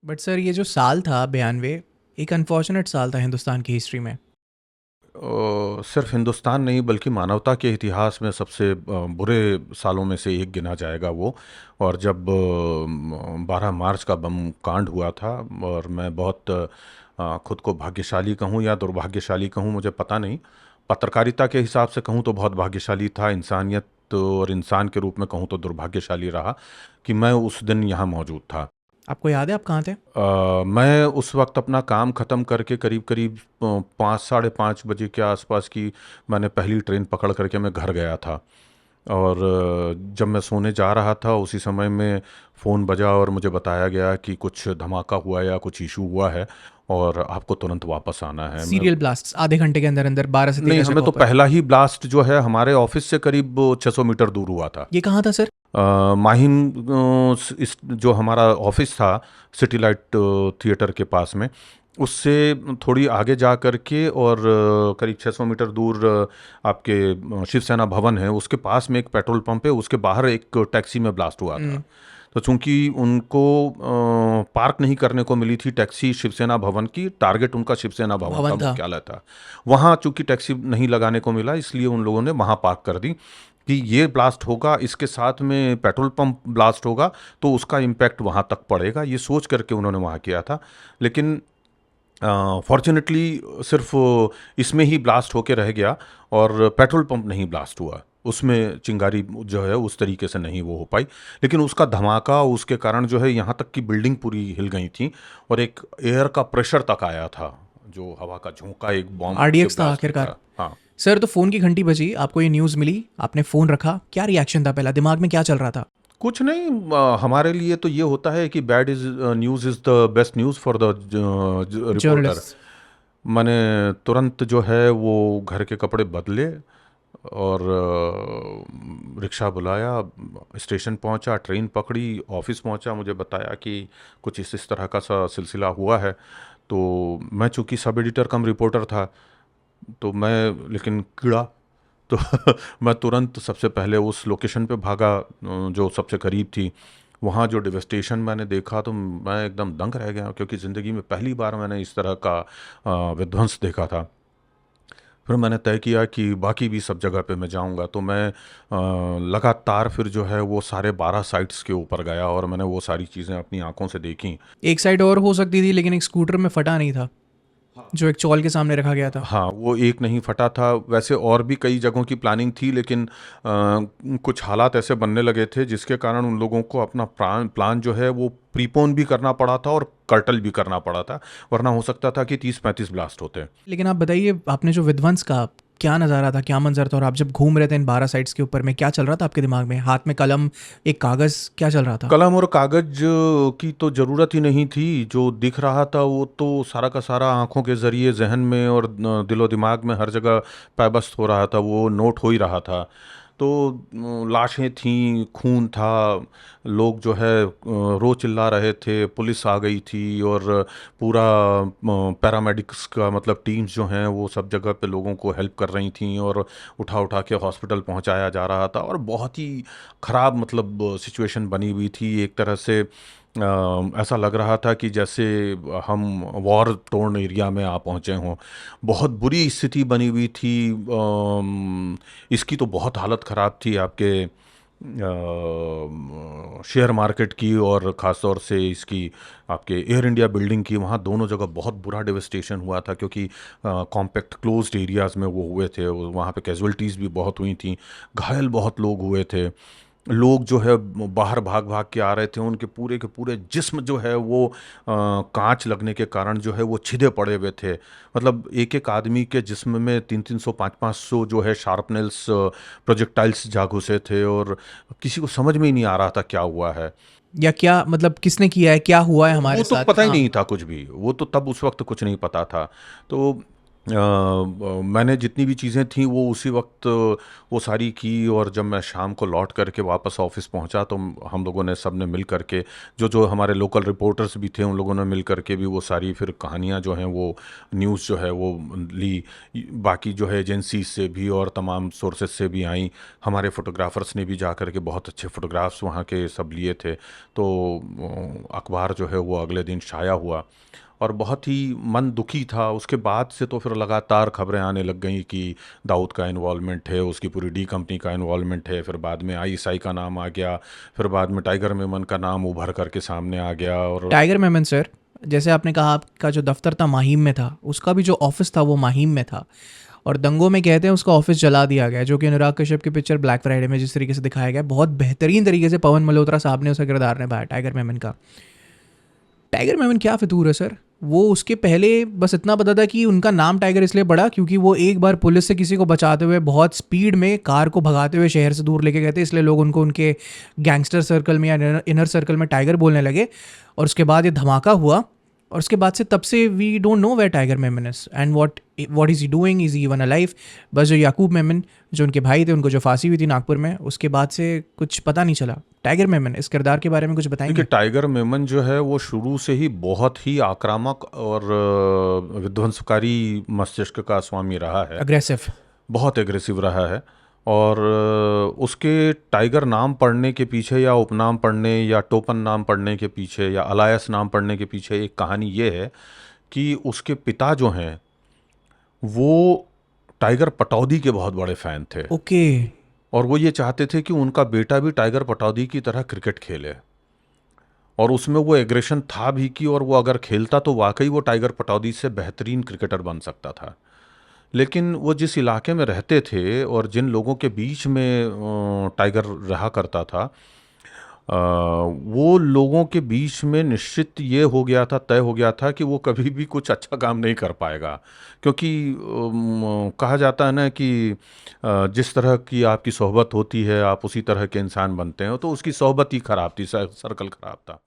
But sir ये जो साल था 92, एक अनफॉर्चुनेट साल था हिंदुस्तान की हिस्ट्री में। सिर्फ हिंदुस्तान नहीं बल्कि मानवता के इतिहास में सबसे बुरे सालों में से एक गिना जाएगा वो। और जब 12 मार्च का बम कांड हुआ था, और मैं बहुत खुद को भाग्यशाली कहूँ या दुर्भाग्यशाली कहूँ मुझे पता नहीं। पत्रकारिता के हिसाब से कहूँ तो बहुत भाग्यशाली था, इंसानियत और इंसान के रूप में कहूँ तो दुर्भाग्यशाली रहा कि मैं उस दिन यहाँ मौजूद था। आपको याद है आप कहाँ थे? मैं उस वक्त अपना काम ख़त्म करके करीब करीब 5 साढ़े 5 बजे के आसपास की मैंने पहली ट्रेन पकड़ करके मैं घर गया था। और जब मैं सोने जा रहा था उसी समय में फ़ोन बजा और मुझे बताया गया कि कुछ धमाका हुआ या कुछ इशू हुआ है और आपको तुरंत वापस आना है। मैं सीरियल ब्लास्ट आधे घंटे के अंदर अंदर 12 से नहीं, 13 हमें जगहों तो पर। पहला ही ब्लास्ट जो है हमारे ऑफिस से करीब 600 मीटर दूर हुआ था। ये कहाँ था सर? माहिम, इस जो हमारा ऑफिस था सिटी लाइट थिएटर के पास में, उससे थोड़ी आगे जा कर के और करीब 600 मीटर दूर आपके शिवसेना भवन है, उसके पास में एक पेट्रोल पंप है, उसके बाहर एक टैक्सी में ब्लास्ट हुआ था। हम्म। तो चूंकि उनको पार्क नहीं करने को मिली थी टैक्सी शिवसेना भवन की, टारगेट उनका शिवसेना भवन था, भवन था। मुख्यालय था। वहाँ चूंकि टैक्सी नहीं लगाने को मिला इसलिए उन लोगों ने वहाँ पार्क कर दी कि ये ब्लास्ट होगा, इसके साथ में पेट्रोल पंप ब्लास्ट होगा तो उसका इम्पैक्ट वहाँ तक पड़ेगा, ये सोच करके उन्होंने वहाँ किया था। लेकिन फॉर्चुनेटली सिर्फ इसमें ही ब्लास्ट होके रह गया और पेट्रोल पंप नहीं ब्लास्ट हुआ, उसमें चिंगारी जो है उस तरीके से नहीं वो हो पाई। लेकिन उसका धमाका, उसके कारण जो है यहाँ तक की बिल्डिंग पूरी हिल गई थी और एक एयर का प्रेशर तक आया था, जो हवा का झोंका एक बॉम्ब के आरडीएक्स था ब्लास्ट की आखिरकार। तरह। हाँ। सर तो फ़ोन की घंटी बजी, आपको ये न्यूज़ मिली, आपने फ़ोन रखा, क्या रिएक्शन था? पहला दिमाग में क्या चल रहा था? कुछ नहीं, हमारे लिए तो ये होता है कि bad is news is the best news for the reporter. Journalist. मैंने तुरंत जो है वो घर के कपड़े बदले और रिक्शा बुलाया, स्टेशन पहुंचा, ट्रेन पकड़ी, ऑफिस पहुंचा, मुझे बताया कि कुछ इस तरह का सा सिलसिला हुआ है। तो मैं चूंकि सब एडिटर कम रिपोर्टर था, तो मैं लेकिन कीड़ा, तो मैं तुरंत सबसे पहले उस लोकेशन पे भागा जो सबसे करीब थी। वहाँ जो डिवेस्टेशन मैंने देखा तो मैं एकदम दंग रह गया, क्योंकि ज़िंदगी में पहली बार मैंने इस तरह का विध्वंस देखा था। फिर मैंने तय किया कि बाकी भी सब जगह पे मैं जाऊंगा, तो मैं लगातार फिर जो है वो सारे 12 साइट्स के ऊपर गया और मैंने वो सारी चीज़ें अपनी आंखों से देखी। एक साइड और हो सकती थी लेकिन एक स्कूटर में फटा नहीं था, जो एक चौल के सामने रखा गया था। हाँ, वो एक नहीं फटा था, वैसे और भी कई जगहों की प्लानिंग थी, लेकिन कुछ हालात ऐसे बनने लगे थे जिसके कारण उन लोगों को अपना प्लान जो है वो प्रीपोन भी करना पड़ा था और कर्टल भी करना पड़ा था, वरना हो सकता था कि 30-35 ब्लास्ट होते। लेकिन आप बताइए, आपने जो विध्वंस का क्या नज़ारा था, क्या मंजर था, और आप जब घूम रहे थे इन 12 साइट्स के ऊपर में, क्या चल रहा था आपके दिमाग में? हाथ में कलम, एक कागज़, क्या चल रहा था? कलम और कागज की तो ज़रूरत ही नहीं थी, जो दिख रहा था वो तो सारा का सारा आंखों के ज़रिए जहन में और दिलो दिमाग में हर जगह पैबस्त हो रहा था, वो नोट हो ही रहा था। तो लाशें थीं, खून था, लोग जो है रो चिल्ला रहे थे, पुलिस आ गई थी और पूरा पैरामेडिक्स का मतलब टीम्स जो हैं वो सब जगह पे लोगों को हेल्प कर रही थी और उठा उठा के हॉस्पिटल पहुंचाया जा रहा था। और बहुत ही ख़राब मतलब सिचुएशन बनी हुई थी एक तरह से। ऐसा लग रहा था कि जैसे हम वॉर टोर्न एरिया में आ पहुँचे हों। बहुत बुरी स्थिति बनी हुई थी। इसकी तो बहुत हालत ख़राब थी आपके शेयर मार्केट की, और ख़ास तौर से इसकी आपके एयर इंडिया बिल्डिंग की, वहाँ दोनों जगह बहुत बुरा डेवस्टेशन हुआ था, क्योंकि कॉम्पैक्ट क्लोज्ड एरियाज़ में वो हुए थे, वहाँ पे कैजुअल्टीज़ भी बहुत हुई थी, घायल बहुत लोग हुए थे। लोग जो है बाहर भाग भाग के आ रहे थे, उनके पूरे के पूरे जिस्म जो है वो कांच लगने के कारण जो है वो छिदे पड़े हुए थे। मतलब एक एक आदमी के जिस्म में 300-300 500-500 जो है शार्पनेल्स प्रोजेक्टाइल्स जा घुसे थे, और किसी को समझ में ही नहीं आ रहा था क्या हुआ है। या क्या मतलब किसने किया है, क्या हुआ है वो हमारे तो साथ? पता ही हाँ। नहीं था कुछ भी, वो तो तब उस वक्त कुछ नहीं पता था। तो मैंने जितनी भी चीज़ें थी वो उसी वक्त वो सारी की, और जब मैं शाम को लौट करके वापस ऑफिस पहुंचा तो हम लोगों ने सब ने मिल करके, जो जो हमारे लोकल रिपोर्टर्स भी थे उन लोगों ने मिल करके भी वो सारी फिर कहानियां जो हैं वो न्यूज़ जो है वो ली। बाकी जो है एजेंसी से भी और तमाम सोर्सेज से भी आई। हमारे फोटोग्राफर्स ने भी जा करके बहुत अच्छे फ़ोटोग्राफ्स वहाँ के सब लिए थे। तो अखबार जो है वो अगले दिन शाया हुआ और बहुत ही मन दुखी था। उसके बाद से तो फिर लगातार खबरें आने लग गई कि दाऊद का इन्वॉल्वमेंट है, उसकी पूरी डी कंपनी का इन्वॉल्वमेंट है। फिर बाद में आईएसआई का नाम आ गया, फिर बाद में टाइगर मेमन का नाम उभर करके सामने आ गया। और टाइगर मेमन सर, जैसे आपने कहा आपका जो दफ्तर था माहिम में था, उसका भी जो ऑफिस था वो माहिम में था, और दंगों में कहते हैं उसका ऑफिस जला दिया गया, जो कि अनुराग कश्यप की पिक्चर ब्लैक फ्राइडे में जिस तरीके से दिखाया गया, बहुत बेहतरीन तरीके से पवन मल्होत्रा साहब ने उसका किरदार निभाया टाइगर मेमन का। टाइगर मेमन क्या फितूर है सर। वो उसके पहले बस इतना पता था कि उनका नाम टाइगर इसलिए पड़ा क्योंकि वो एक बार पुलिस से किसी को बचाते हुए बहुत स्पीड में कार को भगाते हुए शहर से दूर लेके गए थे, इसलिए लोग उनको उनके गैंगस्टर सर्कल में या इनर सर्कल में टाइगर बोलने लगे। और उसके बाद ये धमाका हुआ, और उसके बाद से तब से we don't know where Tiger Memon is and what is he doing, is he even alive. बस जो याकूब मेमन जो उनके भाई थे, उनको जो फांसी हुई थी नागपुर में, उसके बाद से कुछ पता नहीं चला। टाइगर मेमन इस किरदार के बारे में कुछ बताएंगे? देखिए, टाइगर मेमन जो है वो शुरू से ही बहुत ही आक्रामक और विध्वंसकारी मस्तिष्क का स्वामी रहा है। अग्रेसिव। बहुत एग्रेसिव रहा है। और उसके टाइगर नाम पढ़ने के पीछे या उपनाम पढ़ने या टोपन नाम पढ़ने के पीछे या अलायस नाम पढ़ने के पीछे एक कहानी ये है कि उसके पिता जो हैं वो टाइगर पटौदी के बहुत बड़े फ़ैन थे। ओके। और वो ये चाहते थे कि उनका बेटा भी टाइगर पटौदी की तरह क्रिकेट खेले। और उसमें वो एग्रेशन था भी कि, और वो अगर खेलता तो वाकई वो टाइगर पटौदी से बेहतरीन क्रिकेटर बन सकता था। लेकिन वो जिस इलाके में रहते थे और जिन लोगों के बीच में टाइगर रहा करता था, वो लोगों के बीच में निश्चित ये हो गया था, तय हो गया था कि वो कभी भी कुछ अच्छा काम नहीं कर पाएगा। क्योंकि कहा जाता है ना कि जिस तरह की आपकी सोहबत होती है आप उसी तरह के इंसान बनते हैं। तो उसकी सोहबत ही खराब थी, सर्कल खराब था।